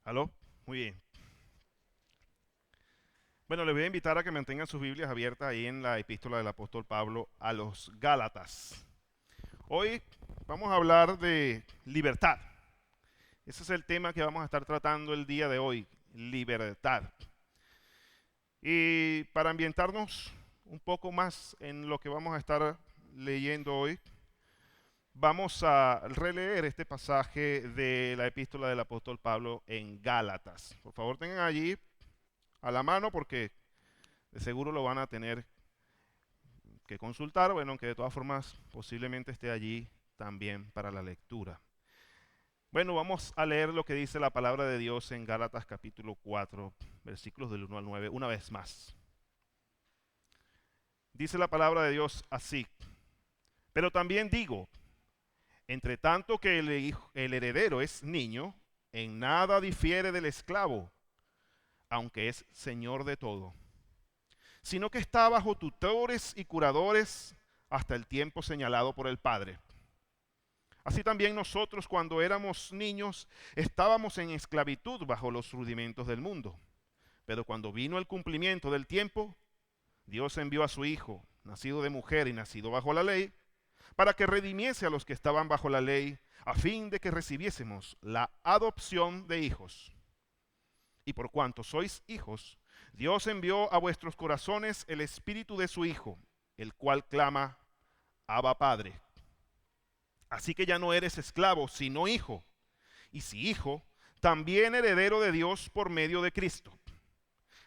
¿Aló? Muy bien. Bueno, les voy a invitar a que mantengan sus Biblias abiertas ahí en la epístola del apóstol Pablo a los Gálatas. Hoy vamos a hablar de libertad. Ese es el tema que vamos a estar tratando el día de hoy, libertad. Y para ambientarnos un poco más en lo que vamos a estar leyendo hoy, vamos a releer este pasaje de la epístola del apóstol Pablo en Gálatas. Por favor, tengan allí a la mano porque de seguro lo van a tener que consultar, bueno, aunque de todas formas posiblemente esté allí también para la lectura. Bueno, vamos a leer lo que dice la palabra de Dios en Gálatas capítulo 4, versículos del 1 al 9, una vez más. Dice la palabra de Dios así: pero también digo, entre tanto que el heredero es niño, en nada difiere del esclavo, aunque es señor de todo, sino que está bajo tutores y curadores hasta el tiempo señalado por el Padre. Así también nosotros, cuando éramos niños, estábamos en esclavitud bajo los rudimentos del mundo. Pero cuando vino el cumplimiento del tiempo, Dios envió a su Hijo, nacido de mujer y nacido bajo la ley, para que redimiese a los que estaban bajo la ley, a fin de que recibiésemos la adopción de hijos. Y por cuanto sois hijos, Dios envió a vuestros corazones el espíritu de su Hijo, el cual clama: Abba, Padre. Así que ya no eres esclavo, sino hijo. Y si hijo, también heredero de Dios por medio de Cristo.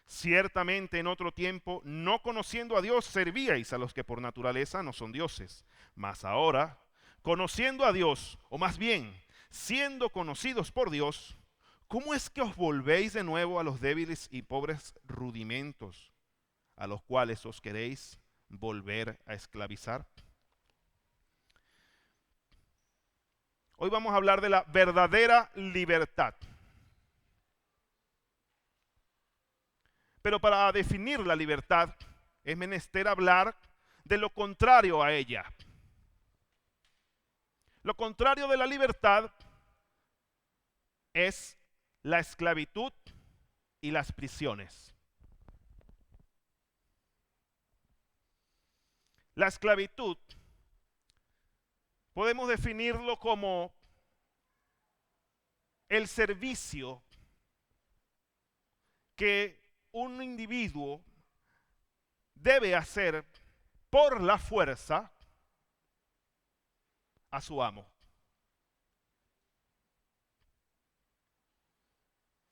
Ciertamente en otro tiempo, no conociendo a Dios, servíais a los que por naturaleza no son dioses. Mas ahora, conociendo a Dios, o más bien, siendo conocidos por Dios, ¿cómo es que os volvéis de nuevo a los débiles y pobres rudimentos a los cuales os queréis volver a esclavizar? Hoy vamos a hablar de la verdadera libertad. Pero para definir la libertad es menester hablar de lo contrario a ella. Lo contrario de la libertad es la esclavitud y las prisiones. La esclavitud podemos definirlo como el servicio que un individuo debe hacer por la fuerza a su amo.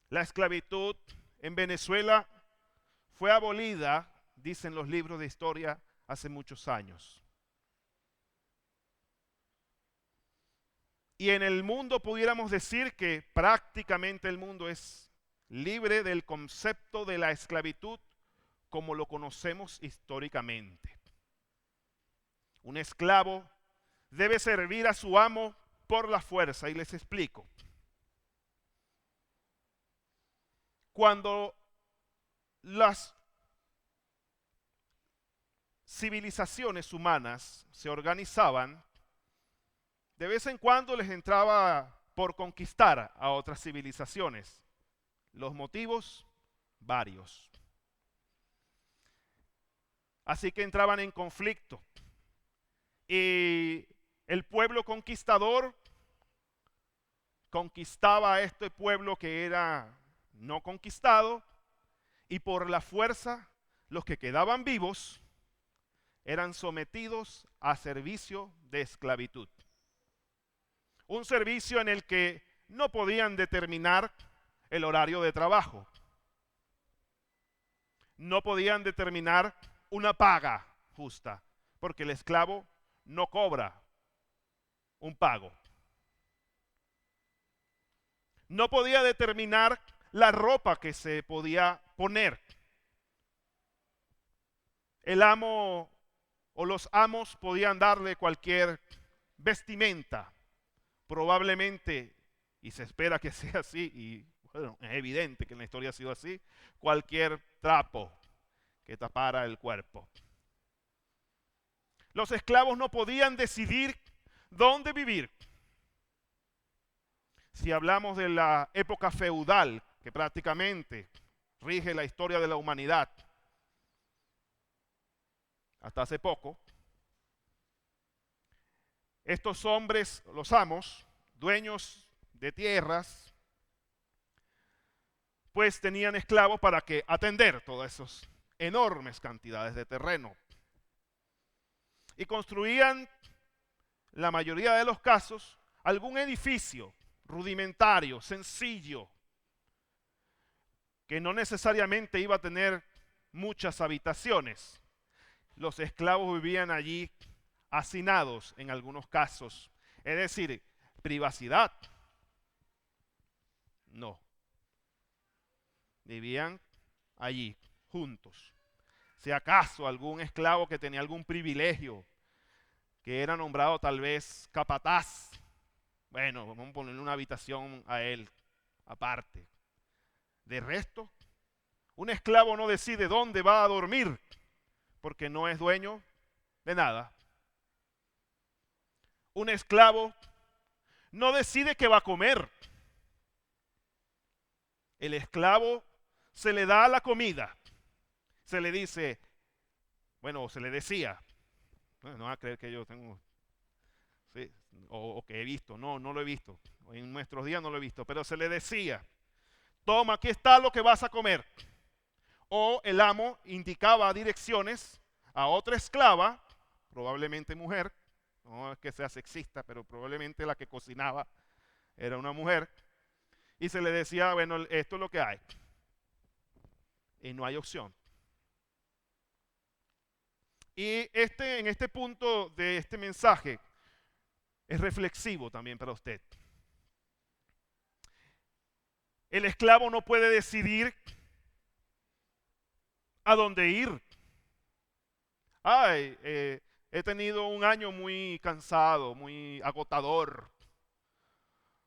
La esclavitud en Venezuela fue abolida, dicen los libros de historia, hace muchos años. Y en el mundo pudiéramos decir que prácticamente el mundo es libre del concepto de la esclavitud como lo conocemos históricamente. Un esclavo debe servir a su amo por la fuerza, y les explico. Cuando las civilizaciones humanas se organizaban, de vez en cuando les entraba por conquistar a otras civilizaciones. Los motivos, varios. Así que entraban en conflicto. Y el pueblo conquistador conquistaba a este pueblo que era no conquistado, y por la fuerza los que quedaban vivos eran sometidos a servicio de esclavitud. Un servicio en el que no podían determinar el horario de trabajo. No podían determinar una paga justa, porque el esclavo no cobra un pago. No podía determinar la ropa que se podía poner. El amo o los amos podían darle cualquier vestimenta, probablemente, y se espera que sea así, y bueno, es evidente que en la historia ha sido así, cualquier trapo que tapara el cuerpo. Los esclavos no podían decidir dónde vivir. Si hablamos de la época feudal, que prácticamente rige la historia de la humanidad, hasta hace poco, estos hombres, los amos, dueños de tierras, pues tenían esclavos para que atender todas esas enormes cantidades de terreno. Y construían, la mayoría de los casos, algún edificio rudimentario, sencillo, que no necesariamente iba a tener muchas habitaciones. Los esclavos vivían allí hacinados en algunos casos. Es decir, privacidad. No. Vivían allí, juntos. Si acaso algún esclavo que tenía algún privilegio, que era nombrado tal vez capataz, bueno, vamos a ponerle una habitación a él aparte. De resto, un esclavo no decide dónde va a dormir, porque no es dueño de nada. Un esclavo no decide qué va a comer. El esclavo se le da la comida. Se le dice, bueno, se le decía, no va a creer que yo tengo, sí, o que he visto, no lo he visto. En nuestros días no lo he visto, pero se le decía, toma, aquí está lo que vas a comer. O el amo indicaba direcciones a otra esclava, probablemente mujer, no es que sea sexista, pero probablemente la que cocinaba era una mujer, y se le decía, bueno, esto es lo que hay. Y no hay opción. Y en este punto de este mensaje es reflexivo también para usted. El esclavo no puede decidir a dónde ir. Ay, he tenido un año muy cansado, muy agotador.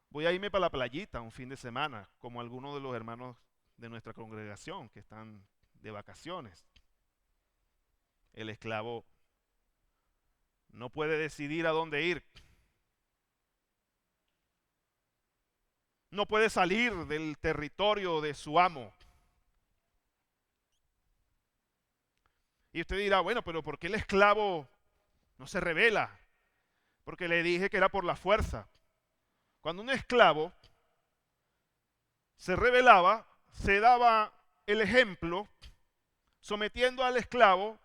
Voy a irme para la playita un fin de semana, como algunos de los hermanos de nuestra congregación que están de vacaciones. El esclavo no puede decidir a dónde ir. No puede salir del territorio de su amo. Y usted dirá, bueno, pero ¿por qué el esclavo no se rebela? Porque le dije que era por la fuerza. Cuando un esclavo se rebelaba, se daba el ejemplo sometiendo al esclavo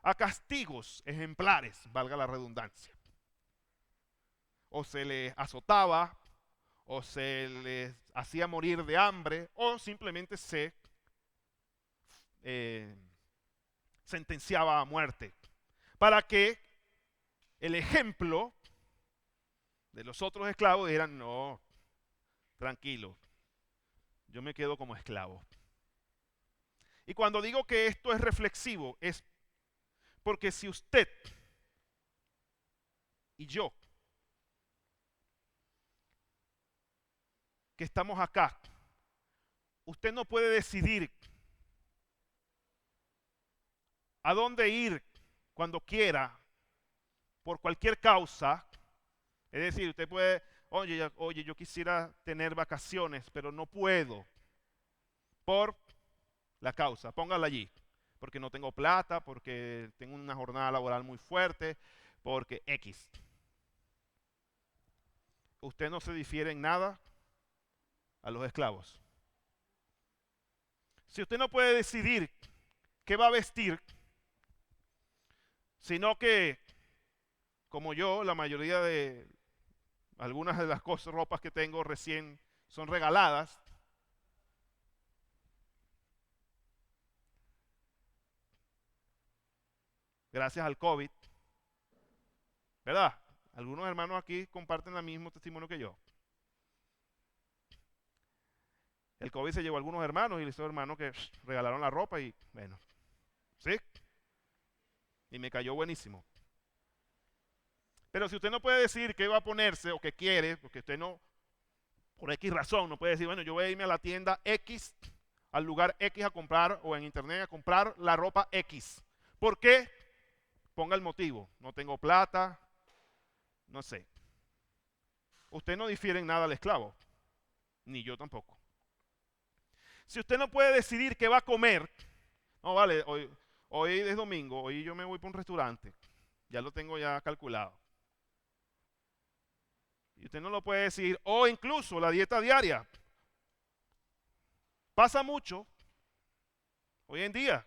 a castigos ejemplares, valga la redundancia. O se le azotaba, o se le hacía morir de hambre, o simplemente se sentenciaba a muerte. Para que el ejemplo de los otros esclavos dijeran, no, tranquilo, yo me quedo como esclavo. Y cuando digo que esto es reflexivo, es porque si usted y yo, que estamos acá, usted no puede decidir a dónde ir cuando quiera, por cualquier causa. Es decir, usted puede, oye, yo quisiera tener vacaciones, pero no puedo por la causa, póngala allí, porque no tengo plata, porque tengo una jornada laboral muy fuerte, porque X. Usted no se difiere en nada a los esclavos. Si usted no puede decidir qué va a vestir, sino que, como yo, la mayoría de algunas de las cosas, ropas que tengo recién son regaladas, gracias al COVID, ¿verdad? Algunos hermanos aquí comparten el mismo testimonio que yo. El COVID se llevó a algunos hermanos y esos hermanos que regalaron la ropa y bueno, ¿sí? Y me cayó buenísimo. Pero si usted no puede decir qué va a ponerse o qué quiere, porque usted no, por X razón, no puede decir, bueno, yo voy a irme a la tienda X, al lugar X a comprar o en internet a comprar la ropa X. ¿Por qué? Ponga el motivo. No tengo plata, no sé. Usted no difiere en nada al esclavo. ni yo tampoco. Si usted no puede decidir qué va a comer, no vale, hoy es domingo, hoy yo me voy para un restaurante, ya lo tengo ya calculado. Y usted no lo puede decidir, o incluso la dieta diaria. Pasa mucho hoy en día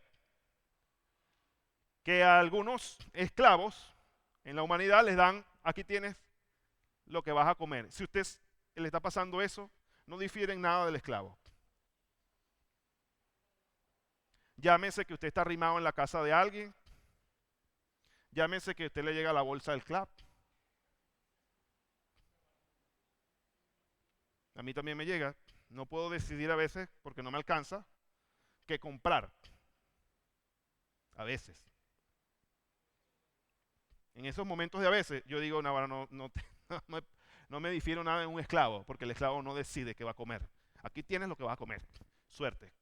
que a algunos esclavos en la humanidad les dan, aquí tienes lo que vas a comer. Si usted le está pasando eso, no difiere en nada del esclavo. Llámese que usted está arrimado en la casa de alguien, llámese que usted le llega la bolsa del club. A mí también me llega. No puedo decidir a veces, porque no me alcanza, qué comprar. A veces. En esos momentos de a veces, yo digo, Navarra, no me difiero nada en un esclavo, porque el esclavo no decide qué va a comer. Aquí tienes lo que vas a comer. Suerte.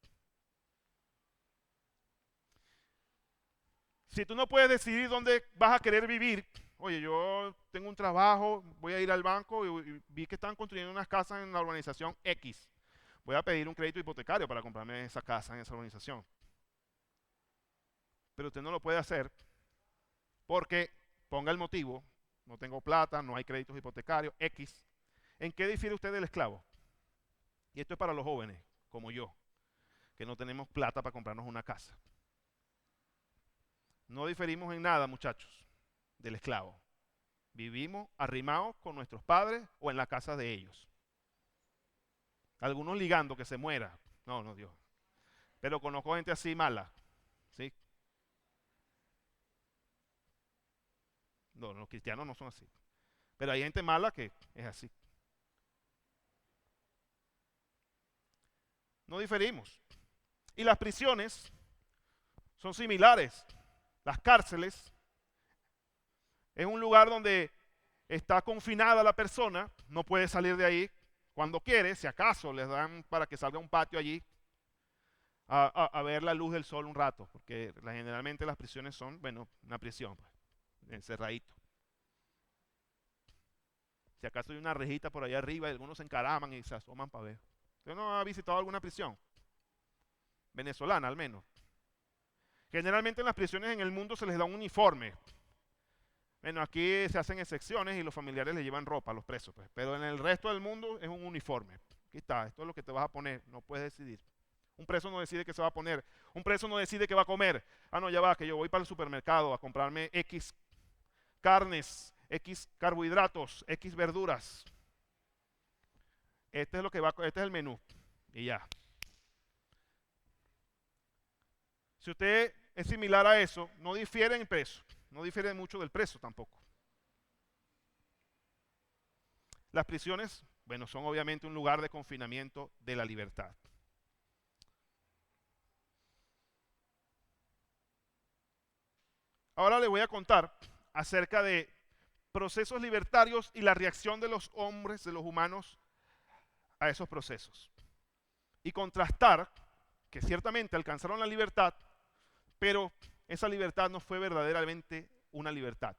Si tú no puedes decidir dónde vas a querer vivir, oye, yo tengo un trabajo, voy a ir al banco y vi que están construyendo unas casas en la urbanización X. Voy a pedir un crédito hipotecario para comprarme esa casa en esa urbanización. Pero usted no lo puede hacer porque, ponga el motivo, no tengo plata, no hay créditos hipotecarios, X. ¿En qué difiere usted del esclavo? Y esto es para los jóvenes, como yo, que no tenemos plata para comprarnos una casa. No diferimos en nada, muchachos, del esclavo. Vivimos arrimados con nuestros padres o en la casa de ellos. Algunos ligando que se muera. No, no, Dios. Pero conozco gente así mala. ¿Sí? No, los cristianos no son así. Pero hay gente mala que es así. No diferimos. Y las prisiones son similares. Las cárceles es un lugar donde está confinada la persona, no puede salir de ahí. Cuando quiere, si acaso, les dan para que salga a un patio allí a ver la luz del sol un rato, porque generalmente las prisiones son, bueno, una prisión, pues, encerradito. Si acaso hay una rejita por allá arriba y algunos se encaraman y se asoman para ver. ¿Usted no ha visitado alguna prisión? Venezolana al menos. Generalmente en las prisiones en el mundo se les da un uniforme. Bueno, aquí se hacen excepciones y los familiares le llevan ropa a los presos, pues. Pero en el resto del mundo es un uniforme. Aquí está, esto es lo que te vas a poner, no puedes decidir. Un preso no decide qué se va a poner. Un preso no decide qué va a comer. Ah, no, ya va, que yo voy para el supermercado a comprarme X carnes, X carbohidratos, X verduras. Este es lo que va, este es el menú. Y ya. Si usted es similar a eso, no difiere en preso. No difiere mucho del preso tampoco. Las prisiones, bueno, son obviamente un lugar de confinamiento de la libertad. Ahora le voy a contar acerca de procesos libertarios y la reacción de los hombres, de los humanos, a esos procesos. Y contrastar que ciertamente alcanzaron la libertad, pero esa libertad no fue verdaderamente una libertad.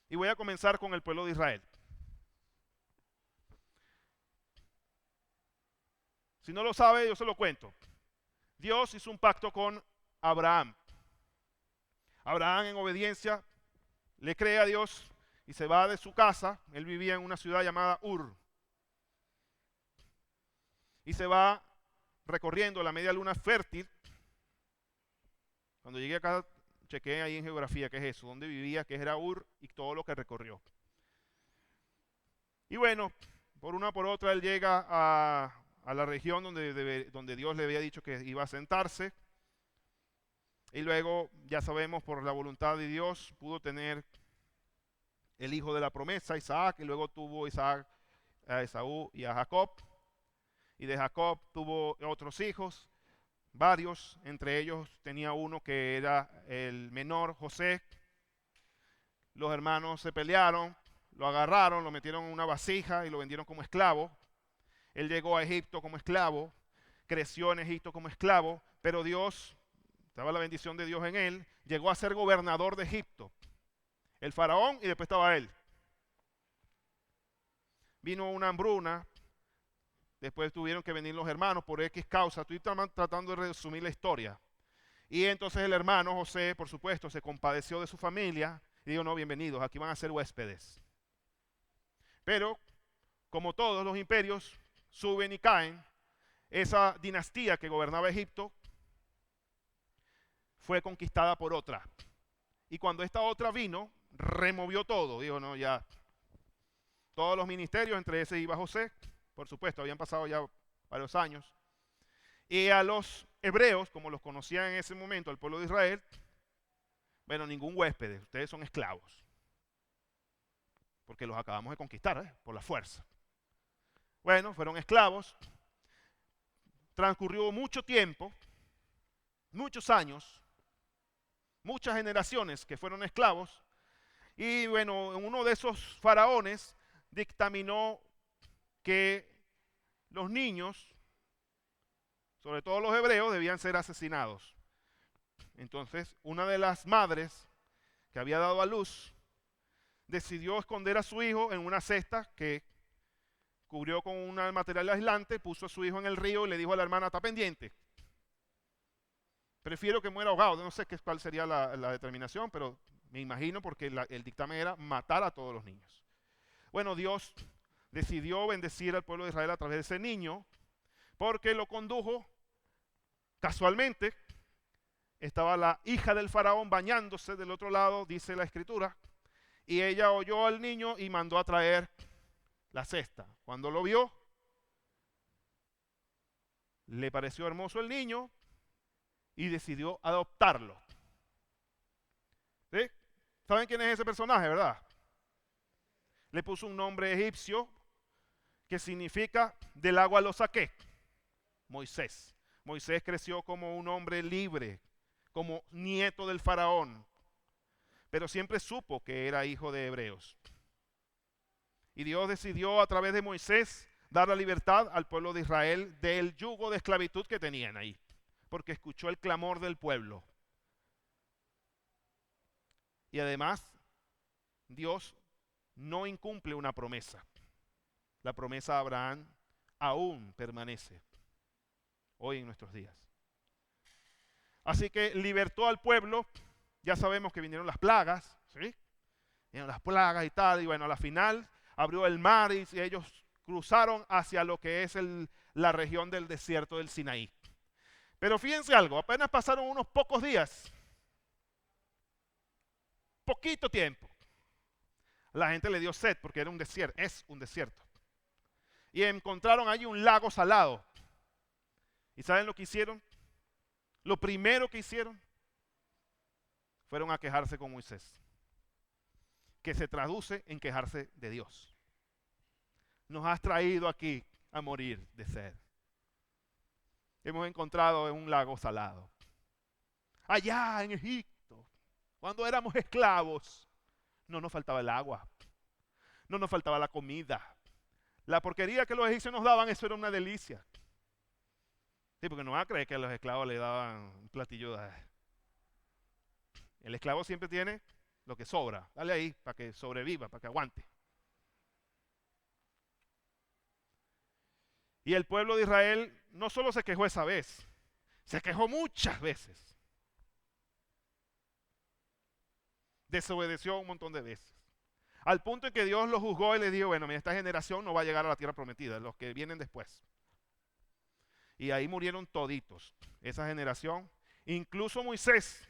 Y voy a comenzar con el pueblo de Israel. Si no lo sabe, yo se lo cuento. Dios hizo un pacto con Abraham. Abraham, en obediencia, le cree a Dios y se va de su casa. Él vivía en una ciudad llamada Ur. Y se va recorriendo la media luna fértil. Cuando llegué acá, chequeé ahí en geografía qué es eso, dónde vivía, qué era Ur y todo lo que recorrió. Y bueno, por una o por otra, él llega a la región donde Dios le había dicho que iba a sentarse. Y luego, ya sabemos, por la voluntad de Dios, pudo tener el hijo de la promesa, Isaac, y luego tuvo Isaac a Esaú y a Jacob. Y de Jacob tuvo otros hijos, varios, entre ellos tenía uno que era el menor, José. Los hermanos se pelearon, lo agarraron, lo metieron en una vasija y lo vendieron como esclavo. Él llegó a Egipto como esclavo, creció en Egipto como esclavo, pero Dios, estaba la bendición de Dios en él, llegó a ser gobernador de Egipto. El faraón y después estaba él. vino una hambruna, después tuvieron que venir los hermanos por X causa. Estoy tratando de resumir la historia. Y entonces el hermano José, por supuesto, se compadeció de su familia y dijo, no, bienvenidos, aquí van a ser huéspedes. Pero, como todos los imperios suben y caen, esa dinastía que gobernaba Egipto fue conquistada por otra. Y cuando esta otra vino, removió todo. Dijo, no, ya, todos los ministerios, entre ese iba José, por supuesto, habían pasado ya varios años. Y a los hebreos, como los conocían en ese momento, al pueblo de Israel, bueno, ningún huésped, ustedes son esclavos. Porque los acabamos de conquistar, por la fuerza. Bueno, fueron esclavos. Transcurrió mucho tiempo, muchos años, muchas generaciones que fueron esclavos. Y bueno, uno de esos faraones dictaminó que los niños, sobre todo los hebreos, debían ser asesinados. Entonces, una de las madres que había dado a luz decidió esconder a su hijo en una cesta que cubrió con un material aislante, puso a su hijo en el río y le dijo a la hermana, está pendiente. Prefiero que muera ahogado. No sé cuál sería la determinación, pero me imagino porque el dictamen era matar a todos los niños. Bueno, Dios decidió bendecir al pueblo de Israel a través de ese niño, porque lo condujo casualmente. Estaba la hija del faraón bañándose del otro lado, dice la escritura, y ella oyó al niño y mandó a traer la cesta. Cuando lo vio, le pareció hermoso el niño y decidió adoptarlo. ¿Sí? ¿Saben quién es ese personaje, verdad? Le puso un nombre egipcio que significa del agua lo saqué. Moisés. Moisés creció como un hombre libre, como nieto del faraón, pero siempre supo que era hijo de hebreos. Y Dios decidió a través de Moisés dar la libertad al pueblo de Israel del yugo de esclavitud que tenían ahí, porque escuchó el clamor del pueblo. Y además, Dios no incumple una promesa. La promesa de Abraham aún permanece hoy en nuestros días. Así que libertó al pueblo. Ya sabemos que vinieron las plagas, ¿sí? Vinieron las plagas y tal, y bueno, a la final abrió el mar y ellos cruzaron hacia lo que es la región del desierto del Sinaí. Pero fíjense algo, apenas pasaron unos pocos días, poquito tiempo. La gente le dio sed porque era un desierto, es un desierto. Y encontraron allí un lago salado. ¿Y saben lo que hicieron? Lo primero que hicieron fueron a quejarse con Moisés, que se traduce en quejarse de Dios. Nos has traído aquí a morir de sed. Hemos encontrado en un lago salado. Allá en Egipto, cuando éramos esclavos, no nos faltaba el agua, no nos faltaba la comida. La porquería que los egipcios nos daban, eso era una delicia. Sí, porque no van a creer que a los esclavos le daban un platillo de... El esclavo siempre tiene lo que sobra. Dale ahí para que sobreviva, para que aguante. Y el pueblo de Israel no solo se quejó esa vez, se quejó muchas veces. Desobedeció un montón de veces. Al punto en que Dios lo juzgó y le dijo, bueno, mira, esta generación no va a llegar a la tierra prometida, los que vienen después. Y ahí murieron toditos, esa generación. Incluso Moisés,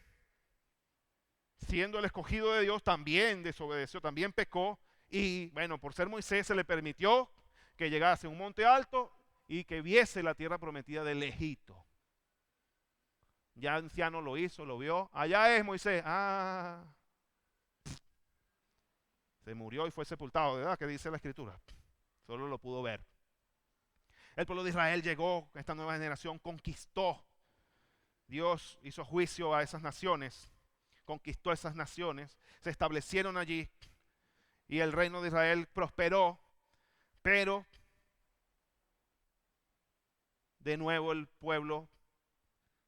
siendo el escogido de Dios, también desobedeció, también pecó. Y bueno, por ser Moisés se le permitió que llegase a un monte alto y que viese la tierra prometida del Egipto. Ya anciano lo hizo, lo vio. Allá es Moisés. Se murió y fue sepultado, ¿verdad? ¿Qué dice la escritura? Solo lo pudo ver. El pueblo de Israel llegó, esta nueva generación conquistó. Dios hizo juicio a esas naciones, conquistó esas naciones, se establecieron allí y el reino de Israel prosperó, pero de nuevo el pueblo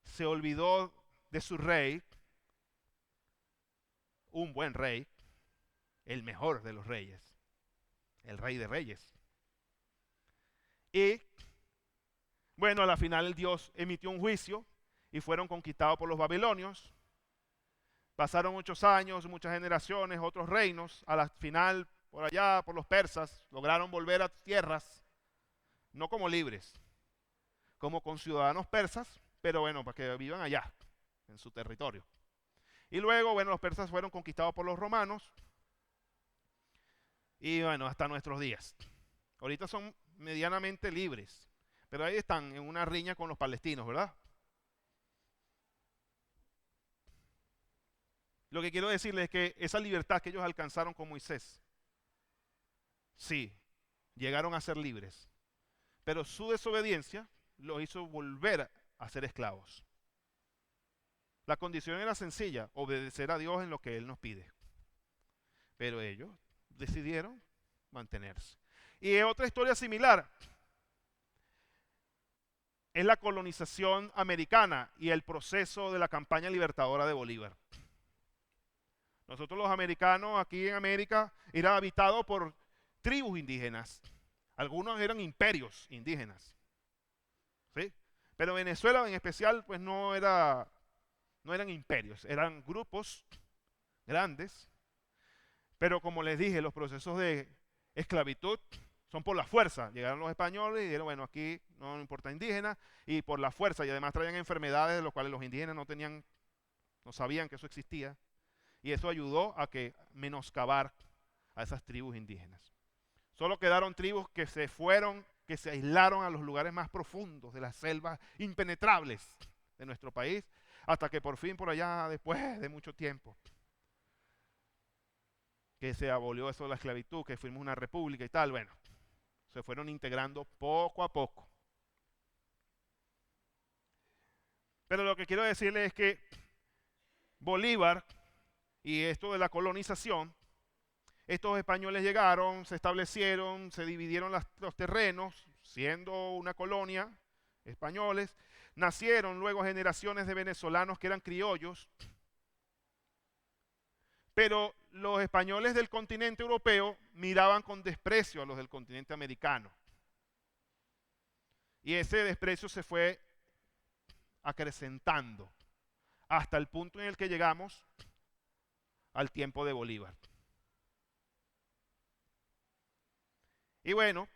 se olvidó de su rey, un buen rey, el mejor de los reyes, el rey de reyes, Y bueno, a la final Dios emitió un juicio y fueron conquistados por los babilonios. Pasaron muchos años, muchas generaciones, otros reinos. A la final, por allá, por los persas, lograron volver a tierras, no como libres, como con ciudadanos persas, pero bueno, para que vivan allá, en su territorio. Y luego, bueno, los persas fueron conquistados por los romanos y bueno, hasta nuestros días. Ahorita son medianamente libres, pero ahí están en una riña con los palestinos, ¿verdad? Lo que quiero decirles es que esa libertad que ellos alcanzaron con Moisés, sí, llegaron a ser libres, pero su desobediencia los hizo volver a ser esclavos. La condición era sencilla, obedecer a Dios en lo que Él nos pide. Pero ellos decidieron mantenerse. Y otra historia similar es la colonización americana y el proceso de la campaña libertadora de Bolívar. Nosotros los americanos aquí en América eran habitados por tribus indígenas. Algunos eran imperios indígenas. ¿Sí? Pero Venezuela en especial pues no eran imperios, eran grupos grandes. Pero como les dije, los procesos de esclavitud son por la fuerza. Llegaron los españoles y dijeron, bueno, aquí no importa indígena, y por la fuerza, y además traían enfermedades de las cuales los indígenas no sabían que eso existía. Y eso ayudó a que menoscabar a esas tribus indígenas. Solo quedaron tribus que se fueron, que se aislaron a los lugares más profundos de las selvas impenetrables de nuestro país, hasta que por fin por allá, después de mucho tiempo, que se abolió eso de la esclavitud, que fuimos una república y tal, bueno, se fueron integrando poco a poco. Pero lo que quiero decirles es que Bolívar y esto de la colonización, estos españoles llegaron, se establecieron, se dividieron los terrenos, siendo una colonia, españoles, nacieron luego generaciones de venezolanos que eran criollos, pero los españoles del continente europeo miraban con desprecio a los del continente americano. Y ese desprecio se fue acrecentando hasta el punto en el que llegamos al tiempo de Bolívar. Y bueno,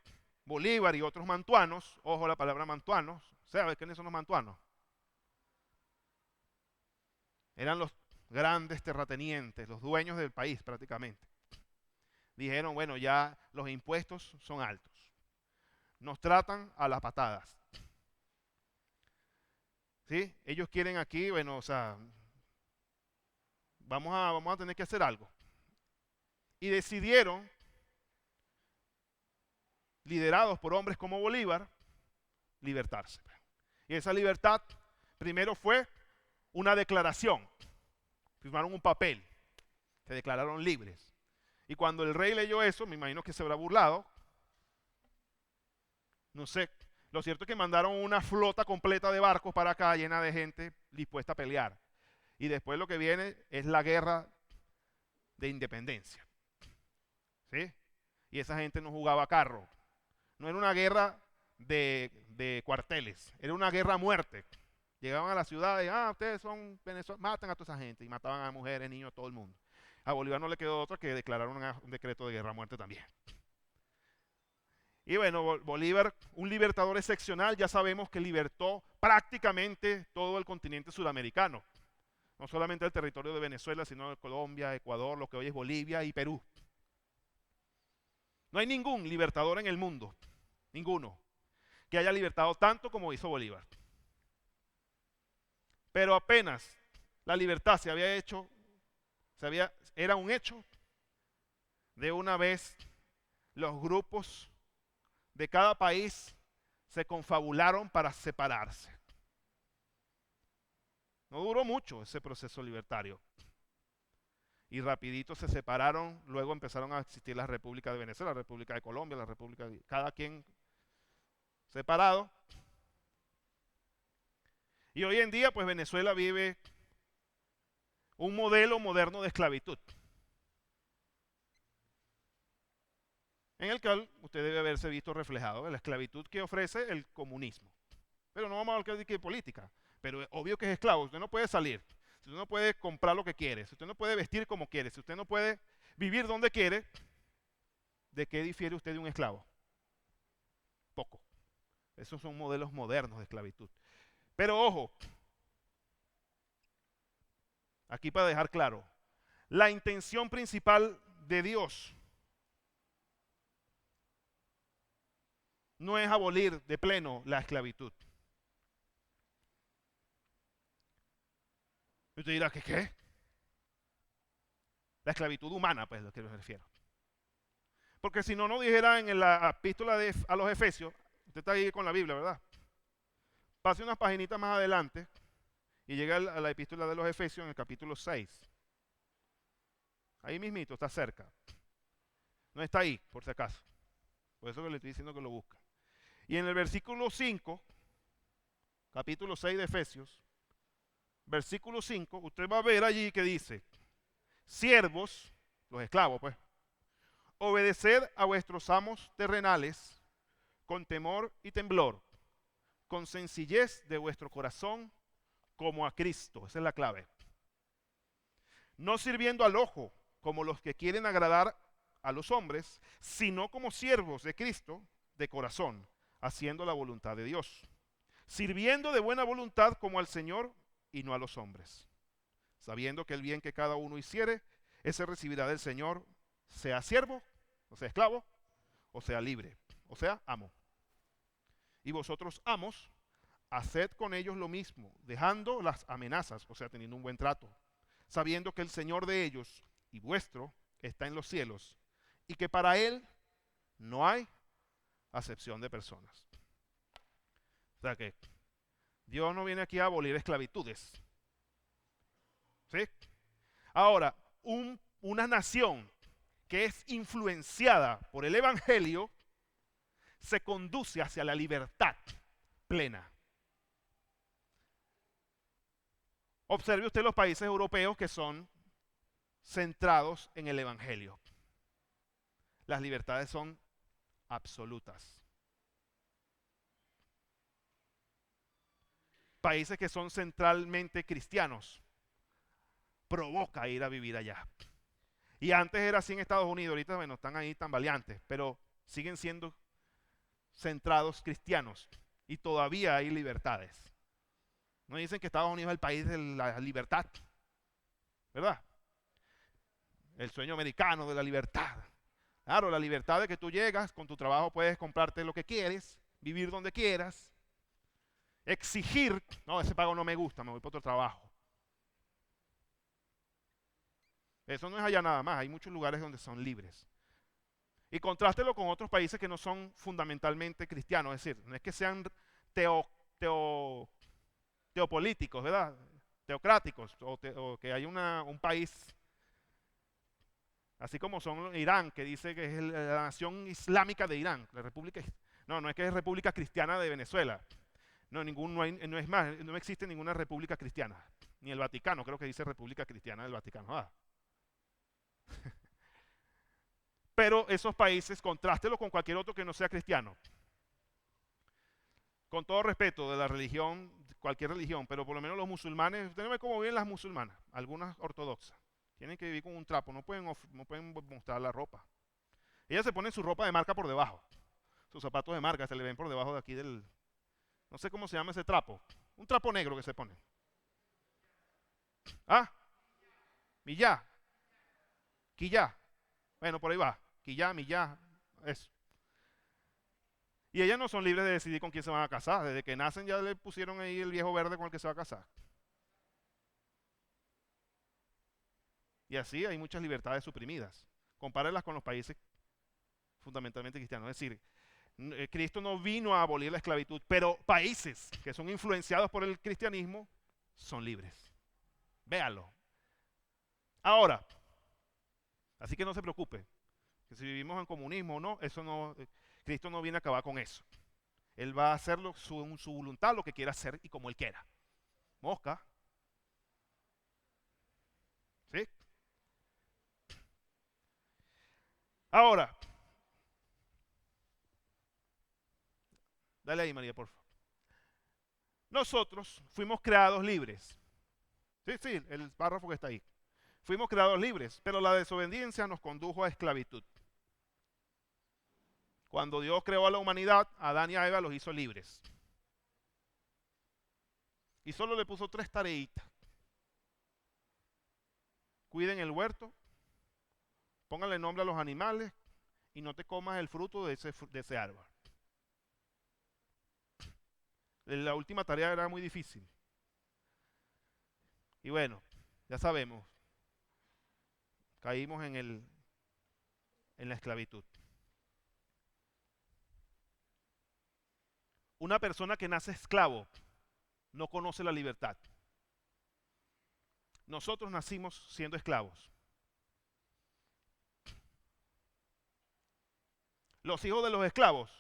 Bolívar y otros mantuanos, ojo la palabra mantuanos, ¿sabes quiénes son los mantuanos? Eran los grandes terratenientes, los dueños del país prácticamente. Dijeron, bueno, ya los impuestos son altos. Nos tratan a las patadas. ¿Sí? Ellos quieren aquí, bueno, o sea, vamos a tener que hacer algo. Y decidieron, liderados por hombres como Bolívar, libertarse. Y esa libertad primero fue una declaración. Firmaron un papel, se declararon libres. Y cuando el rey leyó eso, me imagino que se habrá burlado. No sé. Lo cierto es que mandaron una flota completa de barcos para acá, llena de gente dispuesta a pelear. Y después lo que viene es la guerra de independencia. ¿Sí? Y esa gente no jugaba carro. No era una guerra de cuarteles, era una guerra a muerte. Llegaban a la ciudad y, ustedes son venezolanos, matan a toda esa gente. Y mataban a mujeres, niños, a todo el mundo. A Bolívar no le quedó otra que declarar un decreto de guerra a muerte también. Y bueno, Bolívar, un libertador excepcional, ya sabemos que libertó prácticamente todo el continente sudamericano. No solamente el territorio de Venezuela, sino de Colombia, Ecuador, lo que hoy es Bolivia y Perú. No hay ningún libertador en el mundo, ninguno, que haya libertado tanto como hizo Bolívar. Pero apenas la libertad se había hecho, era un hecho, de una vez los grupos de cada país se confabularon para separarse. No duró mucho ese proceso libertario. Y rapidito se separaron, luego empezaron a existir la República de Venezuela, la República de Colombia, la República de... cada quien separado. Y hoy en día, pues Venezuela vive un modelo moderno de esclavitud. en el cual usted debe haberse visto reflejado en la esclavitud que ofrece el comunismo. Pero no vamos a hablar de política, pero es obvio que es esclavo. Usted no puede salir, usted no puede comprar lo que quiere, usted no puede vestir como quiere, si usted no puede vivir donde quiere, ¿de qué difiere usted de un esclavo? Poco. Esos son modelos modernos de esclavitud. Pero ojo, aquí para dejar claro, la intención principal de Dios no es abolir de pleno la esclavitud. Y usted dirá, ¿qué? La esclavitud humana, pues, es lo que me refiero. Porque si no, no dijera en la epístola a los Efesios, usted está ahí con la Biblia, ¿verdad? Pase unas paginitas más adelante y llega a la epístola de los Efesios en el capítulo 6. Ahí mismito, está cerca. No está ahí, por si acaso. Por eso que le estoy diciendo que lo busque. Y en el versículo 5, capítulo 6 de Efesios, versículo 5, usted va a ver allí que dice, siervos, los esclavos pues, obedeced a vuestros amos terrenales con temor y temblor, con sencillez de vuestro corazón como a Cristo. Esa es la clave. No sirviendo al ojo como los que quieren agradar a los hombres, sino como siervos de Cristo de corazón, haciendo la voluntad de Dios, sirviendo de buena voluntad como al Señor y no a los hombres, sabiendo que el bien que cada uno hiciere, ese recibirá del Señor, sea siervo, o sea esclavo, o sea libre, o sea amo. Y vosotros, amos, haced con ellos lo mismo, dejando las amenazas, o sea, teniendo un buen trato, sabiendo que el Señor de ellos y vuestro está en los cielos, y que para Él no hay acepción de personas. O sea que Dios no viene aquí a abolir esclavitudes. ¿Sí? Ahora, una nación que es influenciada por el Evangelio se conduce hacia la libertad plena. Observe usted los países europeos que son centrados en el Evangelio. Las libertades son absolutas. Países que son centralmente cristianos, provoca ir a vivir allá. Y antes era así en Estados Unidos, ahorita bueno, están ahí tan valientes, pero siguen siendo centrados cristianos y todavía hay libertades. No dicen que Estados Unidos es el país de la libertad, ¿verdad? El sueño americano de la libertad. Claro, la libertad de que tú llegas, con tu trabajo puedes comprarte lo que quieres, vivir donde quieras, exigir, no, ese pago no me gusta, me voy para otro trabajo. Eso no es allá nada más, hay muchos lugares donde son libres. Y contrástelo con otros países que no son fundamentalmente cristianos, es decir, no es que sean teopolíticos, ¿verdad? Teocráticos, o que hay un país, así como son Irán, que dice que es la nación islámica de Irán, la república, no es que es República Cristiana de Venezuela, no es más, no existe ninguna república cristiana, ni el Vaticano, creo que dice República Cristiana del Vaticano. Pero esos países, contrástelo con cualquier otro que no sea cristiano. Con todo respeto de la religión, cualquier religión, pero por lo menos los musulmanes, usted no ve cómo viven las musulmanas, algunas ortodoxas. Tienen que vivir con un trapo, no pueden mostrar la ropa. Ellas se ponen su ropa de marca por debajo, sus zapatos de marca se le ven por debajo de aquí del, no sé cómo se llama ese trapo, un trapo negro que se pone. ¿Ah? Millá. Quillá. Bueno, por ahí va. Quillá, millá, eso. Y ellas no son libres de decidir con quién se van a casar. Desde que nacen ya le pusieron ahí el viejo verde con el que se va a casar. Y así hay muchas libertades suprimidas. Compárenlas con los países fundamentalmente cristianos. Es decir, Cristo no vino a abolir la esclavitud, pero países que son influenciados por el cristianismo son libres. Véalo. Ahora, así que no se preocupe, que si vivimos en comunismo o no, eso no, Cristo no viene a acabar con eso. Él va a hacerlo su voluntad, lo que quiera hacer y como Él quiera. Mosca. ¿Sí? Ahora, Dale ahí, María, por favor. Nosotros fuimos creados libres. Sí, sí, el párrafo que está ahí. Fuimos creados libres, pero la desobediencia nos condujo a esclavitud. Cuando Dios creó a la humanidad, a Adán y a Eva los hizo libres. Y solo le puso 3 tareitas. Cuiden el huerto, pónganle nombre a los animales y no te comas el fruto de ese árbol. La última tarea era muy difícil. Y bueno, ya sabemos, caímos en la esclavitud. Una persona que nace esclavo no conoce la libertad. Nosotros nacimos siendo esclavos. Los hijos de los esclavos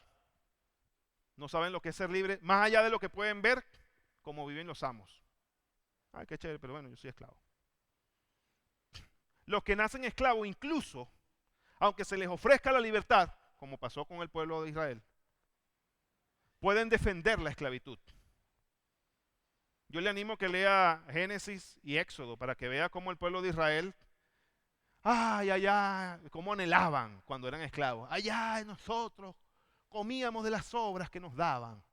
no saben lo que es ser libre, más allá de lo que pueden ver, como viven los amos. Ay, qué chévere, pero bueno, yo soy esclavo. Los que nacen esclavos, incluso, aunque se les ofrezca la libertad, como pasó con el pueblo de Israel, pueden defender la esclavitud. Yo le animo que lea Génesis y Éxodo para que vea cómo el pueblo de Israel, ay, allá, cómo anhelaban cuando eran esclavos. Allá nosotros comíamos de las obras que nos daban,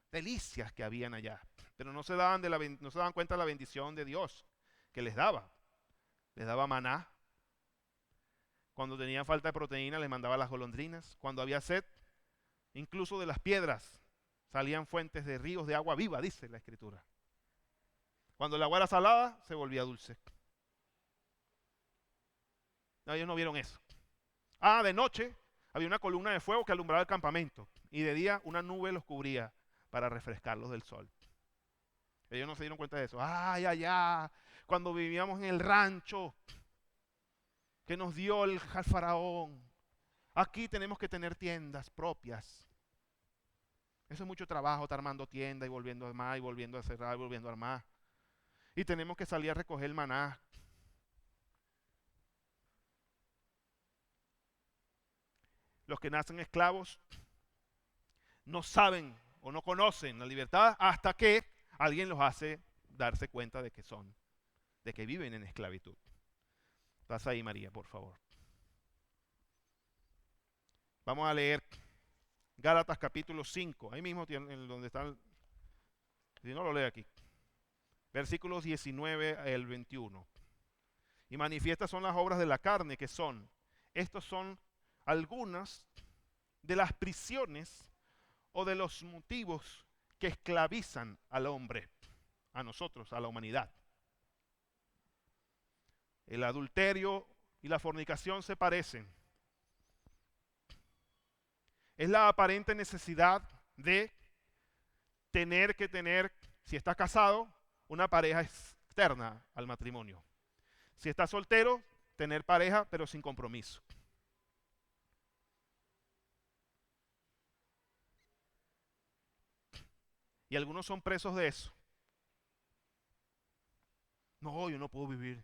delicias que habían allá, pero no se daban cuenta de la bendición de Dios que les daba. Les daba maná. Cuando tenían falta de proteína les mandaba las golondrinas. Cuando había sed, incluso de las piedras salían fuentes de ríos de agua viva, dice la Escritura. Cuando el agua era salada, se volvía dulce. No, ellos no vieron eso. De noche había una columna de fuego que alumbraba el campamento y de día una nube los cubría para refrescarlos del sol. Ellos no se dieron cuenta de eso. Allá, cuando vivíamos en el rancho que nos dio el faraón, aquí tenemos que tener tiendas propias. Eso es mucho trabajo, estar armando tiendas y volviendo a armar y volviendo a cerrar y volviendo a armar. Y tenemos que salir a recoger el maná. Los que nacen esclavos no saben o no conocen la libertad hasta que alguien los hace darse cuenta de que viven en esclavitud. Pasa ahí, María, por favor. Vamos a leer Gálatas capítulo 5. Ahí mismo donde está, si no lo lee aquí. Versículos 19 al 21. Y manifiestas son las obras de la carne, que son, estos son algunas de las prisiones o de los motivos que esclavizan al hombre, a nosotros, a la humanidad. El adulterio y la fornicación se parecen. Es la aparente necesidad de tener, si estás casado, una pareja externa al matrimonio. Si estás soltero, tener pareja pero sin compromiso. Y algunos son presos de eso. No, yo no puedo vivir.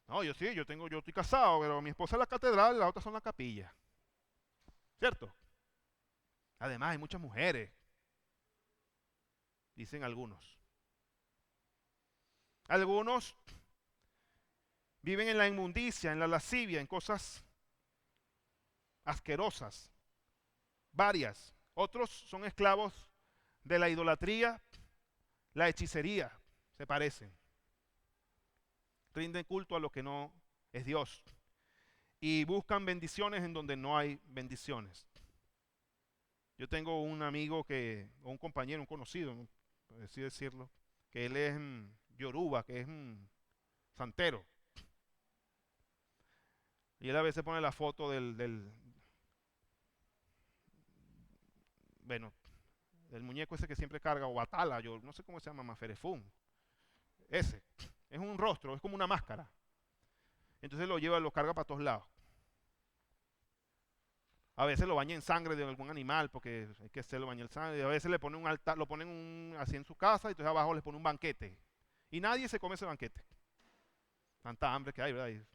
No, yo sí, yo estoy casado, pero mi esposa es la catedral y las otras son la capilla. ¿Cierto? Además, hay muchas mujeres, dicen algunos. Algunos viven en la inmundicia, en la lascivia, en cosas asquerosas, varias. Otros son esclavos de la idolatría, la hechicería, se parecen. Rinden culto a lo que no es Dios. Y buscan bendiciones en donde no hay bendiciones. Yo tengo un amigo o un compañero, un conocido, ¿no? Por así decirlo, que él es yoruba, que es santero. Y él a veces pone la foto del muñeco ese que siempre carga, o batala, yo no sé cómo se llama, Maferefún. Ese. Es un rostro, es como una máscara. Entonces lo carga para todos lados. A veces lo baña en sangre de algún animal, porque hay que hacerlo bañar en sangre. Y a veces le pone un altar, lo ponen así en su casa, y entonces abajo les pone un banquete. Y nadie se come ese banquete. Tanta hambre que hay, ¿verdad?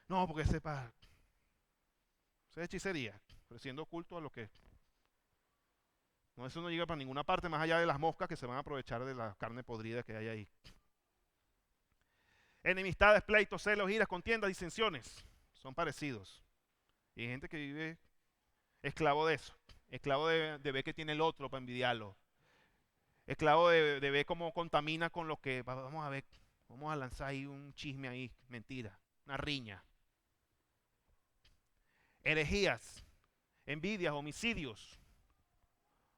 No, porque ese es hechicería, ofreciendo culto a lo que No, eso no llega para ninguna parte más allá de las moscas que se van a aprovechar de la carne podrida que hay ahí. Enemistades, pleitos, celos, iras, contiendas, disensiones. Son parecidos. Y hay gente que vive esclavo de eso. Esclavo de ver que tiene el otro para envidiarlo. Esclavo de ver cómo contamina con lo que... Vamos a ver, vamos a lanzar ahí un chisme ahí, mentira, una riña. Herejías, envidias, homicidios,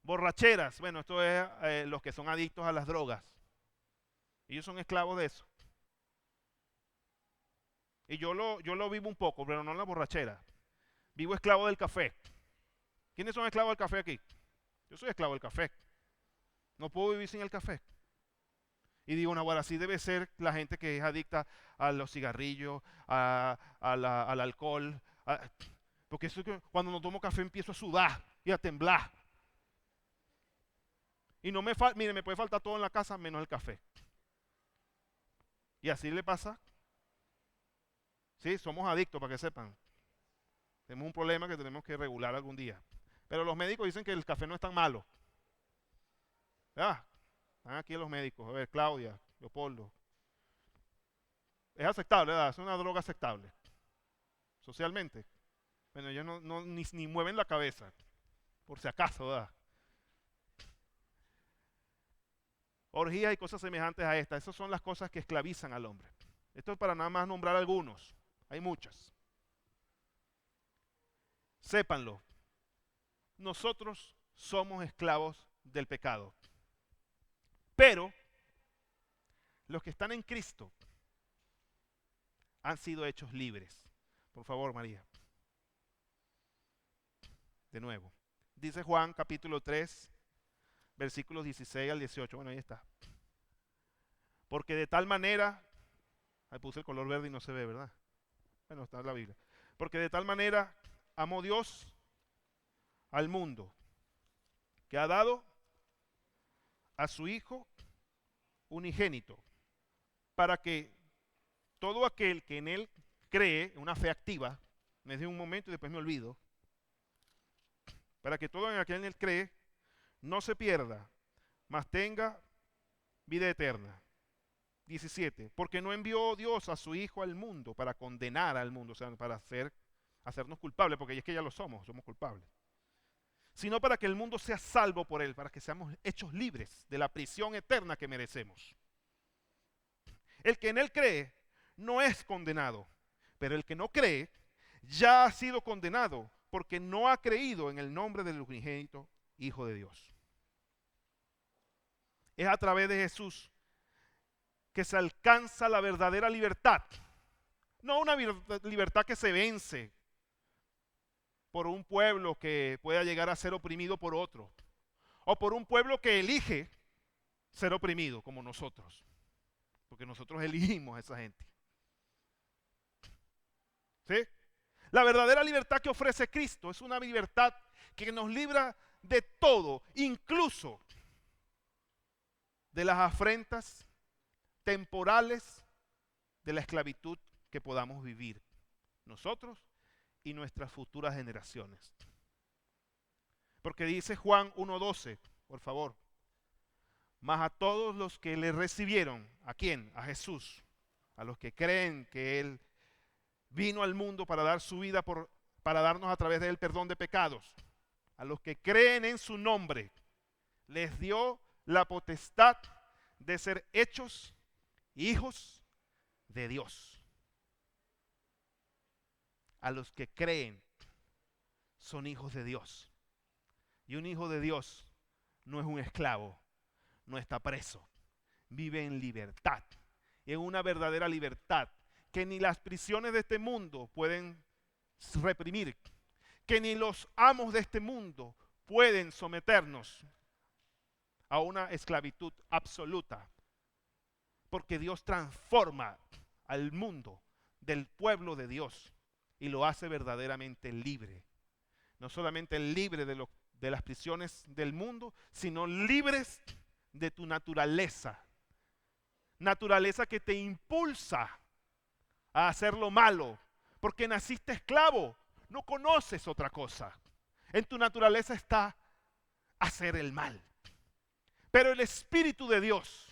borracheras. Bueno, esto es los que son adictos a las drogas. Ellos son esclavos de eso. Y yo lo vivo un poco, pero no en la borrachera. Vivo esclavo del café. ¿Quiénes son esclavos del café aquí? Yo soy esclavo del café. No puedo vivir sin el café. Y digo, bueno, así debe ser la gente que es adicta a los cigarrillos, al alcohol. Porque eso que cuando no tomo café empiezo a sudar y a temblar. Y no mire, me puede faltar todo en la casa menos el café. Y así le pasa. Sí, somos adictos, para que sepan. Tenemos un problema que tenemos que regular algún día. Pero los médicos dicen que el café no es tan malo. ¿Verdad? Están aquí los médicos. A ver, Claudia, Leopoldo. Es aceptable, ¿verdad? Es una droga aceptable. Socialmente. Bueno, ellos ni mueven la cabeza. Por si acaso, ¿verdad? Orgías y cosas semejantes a estas. Esas son las cosas que esclavizan al hombre. Esto es para nada más nombrar algunos. Hay muchas. Sépanlo. Nosotros somos esclavos del pecado. Pero los que están en Cristo han sido hechos libres. Por favor, María. De nuevo. Dice Juan capítulo 3, versículos 16 al 18. Bueno, ahí está. Porque de tal manera, ahí puse el color verde y no se ve, ¿verdad? Bueno, está en la Biblia. Porque de tal manera amó Dios al mundo, que ha dado a su Hijo unigénito, para que todo aquel que en Él cree, una fe activa, me dio un momento y después me olvido, para que todo aquel que en Él cree no se pierda, mas tenga vida eterna. 17. Porque no envió Dios a su Hijo al mundo para condenar al mundo, o sea, para hacernos culpables, porque es que ya lo somos culpables. Sino para que el mundo sea salvo por Él, para que seamos hechos libres de la prisión eterna que merecemos. El que en Él cree no es condenado, pero el que no cree ya ha sido condenado, porque no ha creído en el nombre del unigénito Hijo de Dios. Es a través de Jesús que se alcanza la verdadera libertad. No una libertad que se vence por un pueblo que pueda llegar a ser oprimido por otro, o por un pueblo que elige ser oprimido como nosotros, porque nosotros elegimos a esa gente. ¿Sí? La verdadera libertad que ofrece Cristo es una libertad que nos libra de todo, incluso de las afrentas temporales de la esclavitud que podamos vivir nosotros y nuestras futuras generaciones. Porque dice Juan 1:12, por favor, mas a todos los que le recibieron, ¿a quién? A Jesús, a los que creen que Él vino al mundo para dar su vida para darnos a través de Él perdón de pecados, a los que creen en su nombre, les dio la potestad de ser hechos hijos de Dios. A los que creen son hijos de Dios. Y un hijo de Dios no es un esclavo, no está preso, vive en libertad, en una verdadera libertad que ni las prisiones de este mundo pueden reprimir, que ni los amos de este mundo pueden someternos a una esclavitud absoluta, porque Dios transforma al mundo del pueblo de Dios y lo hace verdaderamente libre. No solamente libre de las prisiones del mundo, sino libres de tu naturaleza. Naturaleza que te impulsa a hacer lo malo, porque naciste esclavo, no conoces otra cosa. En tu naturaleza está hacer el mal. Pero el Espíritu de Dios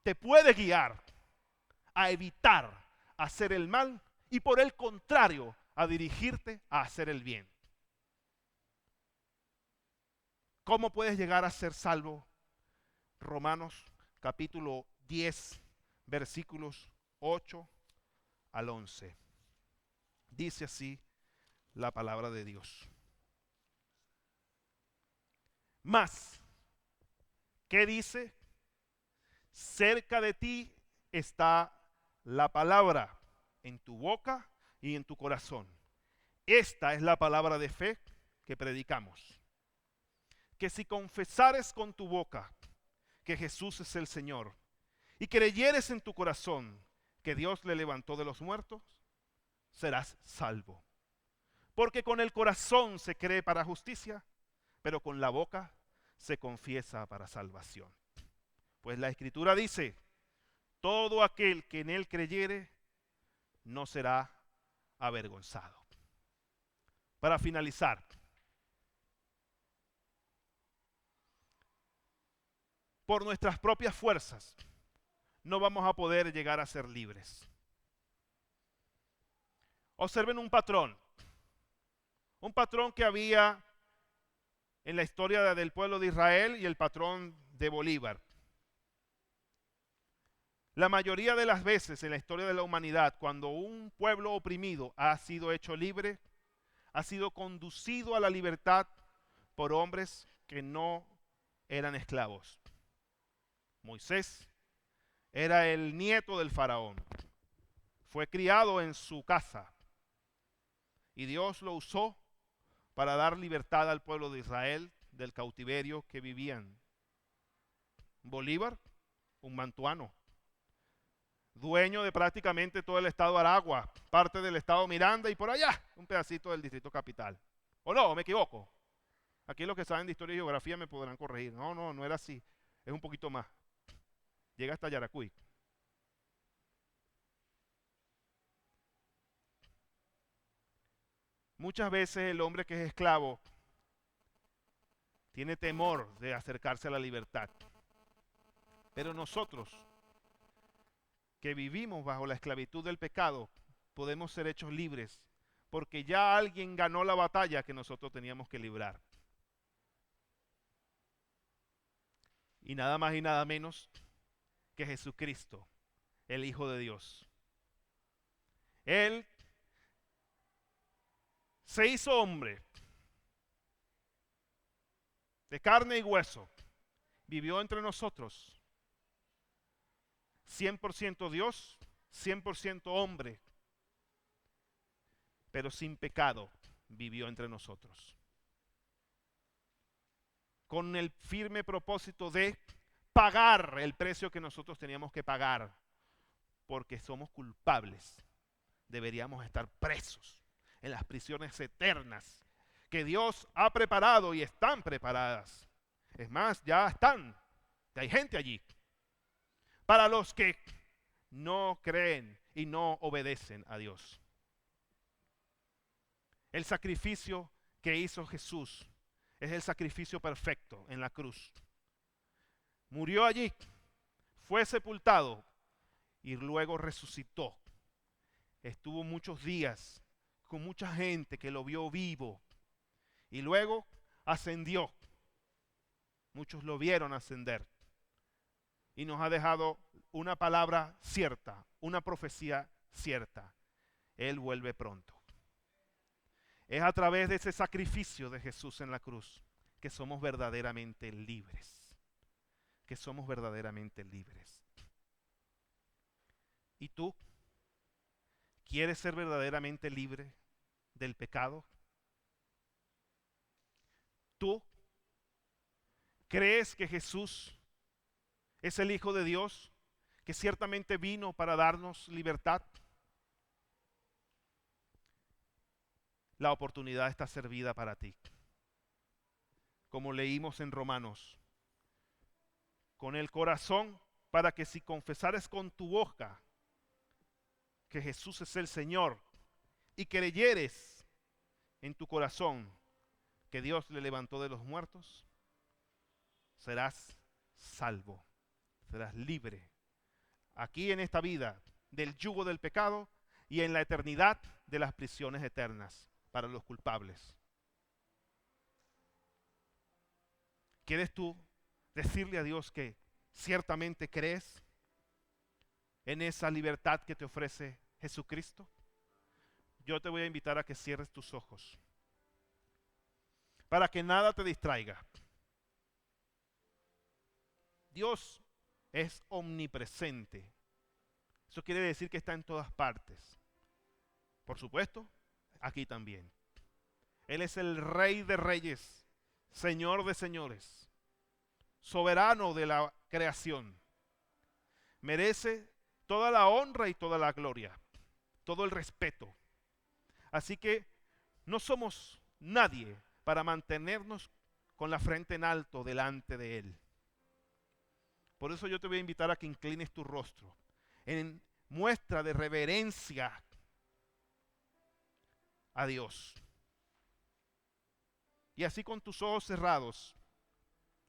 te puede guiar a evitar hacer el mal y por el contrario a dirigirte a hacer el bien. ¿Cómo puedes llegar a ser salvo? Romanos capítulo 10, versículos 8 al 11. Dice así la palabra de Dios. Mas, ¿qué dice? Cerca de ti está la palabra, en tu boca y en tu corazón. Esta es la palabra de fe que predicamos. Que si confesares con tu boca que Jesús es el Señor y creyeres en tu corazón que Dios le levantó de los muertos, serás salvo. Porque con el corazón se cree para justicia, pero con la boca se confiesa para salvación. Pues la Escritura dice, todo aquel que en él creyere no será avergonzado. Para finalizar, por nuestras propias fuerzas no vamos a poder llegar a ser libres. Observen un patrón que había en la historia del pueblo de Israel y el patrón de Bolívar. La mayoría de las veces en la historia de la humanidad, cuando un pueblo oprimido ha sido hecho libre, ha sido conducido a la libertad por hombres que no eran esclavos. Moisés era el nieto del faraón. Fue criado en su casa y Dios lo usó para dar libertad al pueblo de Israel del cautiverio que vivían. Bolívar, un mantuano, dueño de prácticamente todo el estado de Aragua, parte del estado Miranda y por allá un pedacito del distrito capital. ¿O no? ¿Me equivoco? Aquí los que saben de historia y geografía me podrán corregir. No era así. Es un poquito más. Llega hasta Yaracuy. Muchas veces el hombre que es esclavo tiene temor de acercarse a la libertad. Pero nosotros, que vivimos bajo la esclavitud del pecado, podemos ser hechos libres, porque ya alguien ganó la batalla que nosotros teníamos que librar. Y nada más y nada menos que Jesucristo, el Hijo de Dios. Él se hizo hombre, de carne y hueso, vivió entre nosotros, 100% Dios, 100% hombre, pero sin pecado vivió entre nosotros. Con el firme propósito de pagar el precio que nosotros teníamos que pagar, porque somos culpables. Deberíamos estar presos en las prisiones eternas que Dios ha preparado y están preparadas. Es más, ya hay gente allí. Para los que no creen y no obedecen a Dios. El sacrificio que hizo Jesús es el sacrificio perfecto en la cruz. Murió allí, fue sepultado y luego resucitó. Estuvo muchos días con mucha gente que lo vio vivo y luego ascendió. Muchos lo vieron ascender y nos ha dejado una palabra cierta, una profecía cierta. Él vuelve pronto. Es a través de ese sacrificio de Jesús en la cruz que somos verdaderamente libres. Que somos verdaderamente libres. ¿Y tú? ¿Quieres ser verdaderamente libre del pecado? ¿Tú crees que Jesús es el Hijo de Dios, que ciertamente vino para darnos libertad? La oportunidad está servida para ti. Como leímos en Romanos, con el corazón, para que si confesares con tu boca que Jesús es el Señor y creyeres en tu corazón que Dios le levantó de los muertos, serás salvo, serás libre. Aquí en esta vida del yugo del pecado y en la eternidad de las prisiones eternas para los culpables. ¿Quieres tú decirle a Dios que ciertamente crees en esa libertad que te ofrece Jesucristo? Yo te voy a invitar a que cierres tus ojos para que nada te distraiga. Dios es omnipresente. Eso quiere decir que está en todas partes. Por supuesto, aquí también. Él es el Rey de Reyes, Señor de Señores, soberano de la creación. Merece toda la honra y toda la gloria, todo el respeto. Así que no somos nadie para mantenernos con la frente en alto delante de Él. Por eso yo te voy a invitar a que inclines tu rostro en muestra de reverencia a Dios. Y así con tus ojos cerrados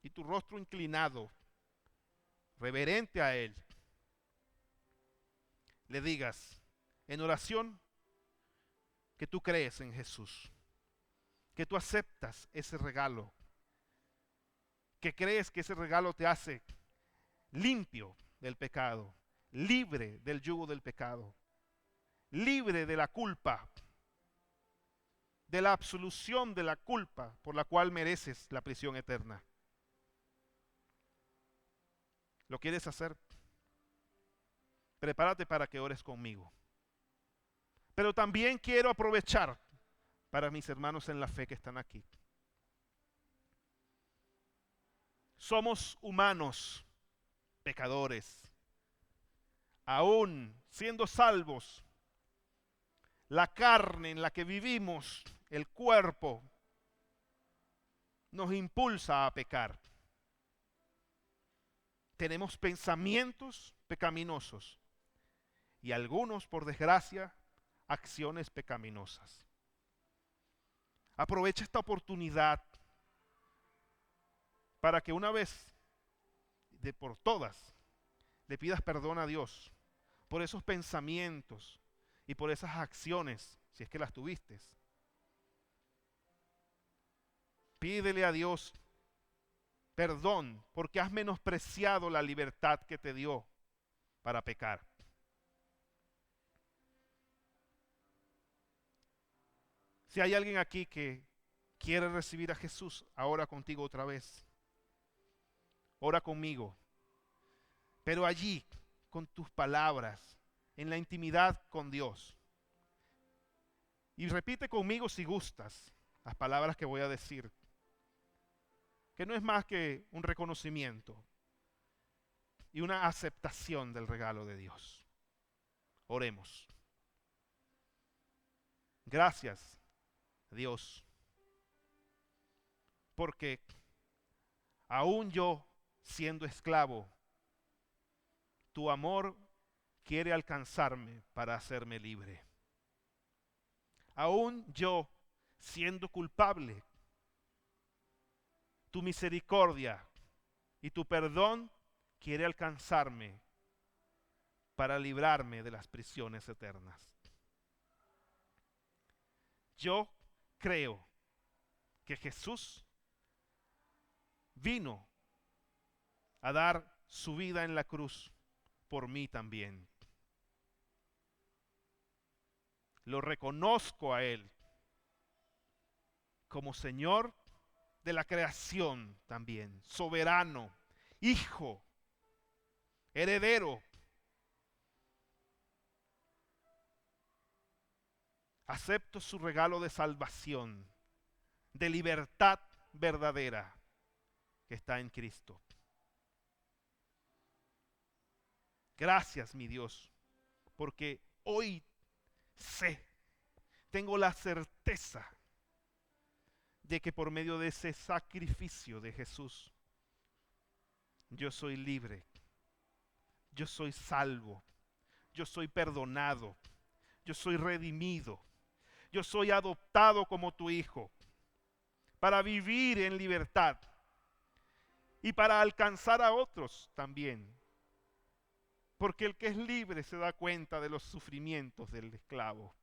y tu rostro inclinado, reverente a Él, le digas en oración que tú crees en Jesús, que tú aceptas ese regalo, que crees que ese regalo te hace limpio del pecado, libre del yugo del pecado, libre de la culpa, de la absolución de la culpa por la cual mereces la prisión eterna. ¿Lo quieres hacer? Prepárate para que ores conmigo. Pero también quiero aprovechar para mis hermanos en la fe que están aquí. Somos humanos, pecadores. Aún siendo salvos, la carne en la que vivimos, el cuerpo, nos impulsa a pecar. Tenemos pensamientos pecaminosos y algunos, por desgracia, acciones pecaminosas. Aprovecha esta oportunidad para que una vez de por todas le pidas perdón a Dios por esos pensamientos y por esas acciones, si es que las tuviste. Pídele a Dios perdón porque has menospreciado la libertad que te dio para pecar. Si hay alguien aquí que quiere recibir a Jesús, ahora contigo otra vez. Ora conmigo. Pero allí, con tus palabras, en la intimidad con Dios. Y repite conmigo si gustas las palabras que voy a decir, que no es más que un reconocimiento y una aceptación del regalo de Dios. Oremos. Gracias, Dios, porque aún yo, siendo esclavo, tu amor quiere alcanzarme para hacerme libre. Aún yo, siendo culpable, tu misericordia y tu perdón quiere alcanzarme para librarme de las prisiones eternas. Yo creo que Jesús vino a dar su vida en la cruz por mí también. Lo reconozco a Él como Señor de la creación también, soberano, Hijo, heredero. Acepto su regalo de salvación, de libertad verdadera que está en Cristo. Gracias, mi Dios, porque hoy tengo la certeza de que por medio de ese sacrificio de Jesús, yo soy libre, yo soy salvo, yo soy perdonado, yo soy redimido, yo soy adoptado como tu hijo. para vivir en libertad y para alcanzar a otros también. Porque el que es libre se da cuenta de los sufrimientos del esclavo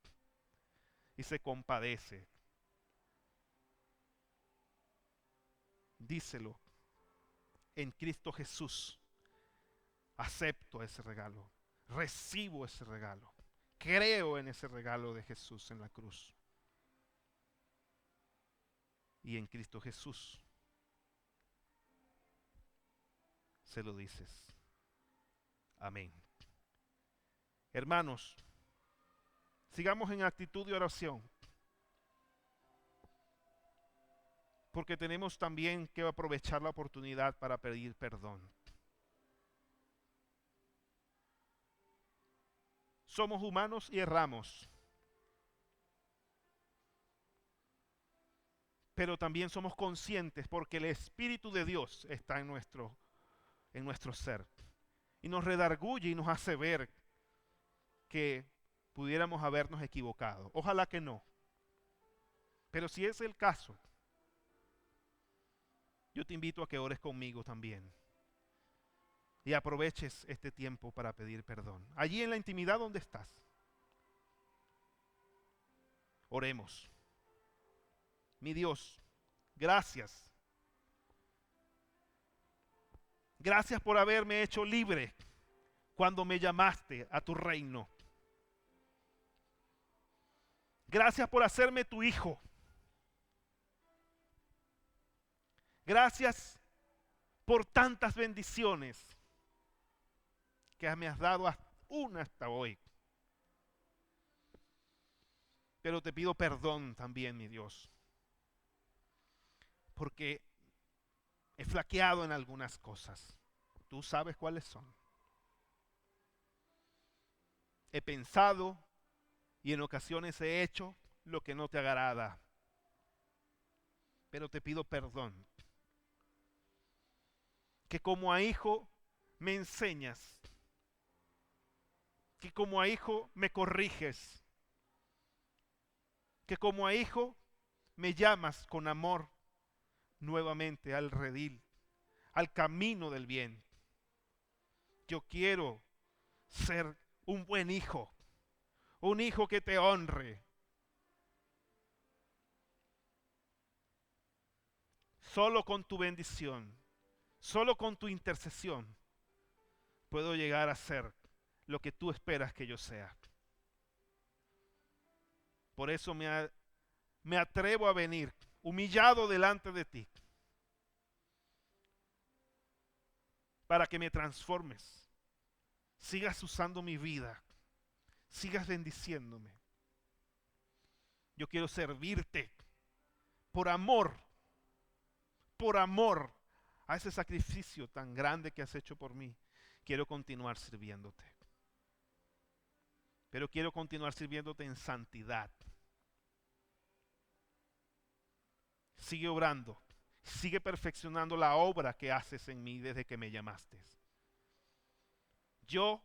y se compadece. Díselo, en Cristo Jesús acepto ese regalo, recibo ese regalo, creo en ese regalo de Jesús en la cruz. Y en Cristo Jesús se lo dices. Amén. Hermanos, sigamos en actitud de oración, porque tenemos también que aprovechar la oportunidad para pedir perdón. Somos humanos y erramos, pero también somos conscientes porque el Espíritu de Dios está en nuestro ser y nos redarguye y nos hace ver que pudiéramos habernos equivocado. Ojalá que no, pero si es el caso, yo te invito a que ores conmigo también y aproveches este tiempo para pedir perdón. Allí en la intimidad donde estás, oremos. Mi Dios, gracias. Gracias por haberme hecho libre cuando me llamaste a tu reino. Gracias por hacerme tu hijo. Gracias por tantas bendiciones que me has dado hasta hoy. Pero te pido perdón también, mi Dios, porque he flaqueado en algunas cosas. Tú sabes cuáles son. He pensado y en ocasiones he hecho lo que no te agrada. Pero te pido perdón. Que como a hijo me enseñas. Que como a hijo me corriges. Que como a hijo me llamas con amor nuevamente al redil, al camino del bien. Yo quiero ser un buen hijo, un hijo que te honre. Solo con tu bendición, solo con tu intercesión, puedo llegar a ser lo que tú esperas que yo sea. Por eso me atrevo a venir humillado delante de ti, para que me transformes, sigas usando mi vida, sigas bendiciéndome. Yo quiero servirte por amor a ese sacrificio tan grande que has hecho por mí. Quiero continuar sirviéndote. Pero quiero continuar sirviéndote en santidad. Sigue obrando, sigue perfeccionando la obra que haces en mí desde que me llamaste. Yo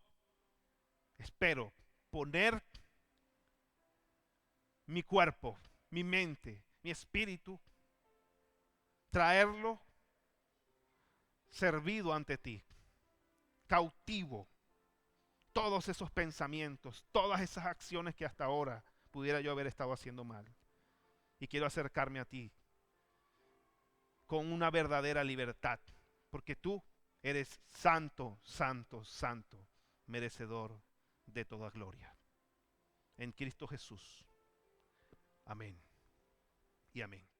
espero poner mi cuerpo, mi mente, mi espíritu, traerlo servido ante ti, cautivo, todos esos pensamientos, todas esas acciones que hasta ahora pudiera yo haber estado haciendo mal. Y quiero acercarme a ti con una verdadera libertad, porque tú eres santo, santo, santo, merecedor de toda gloria. En Cristo Jesús. Amén y amén.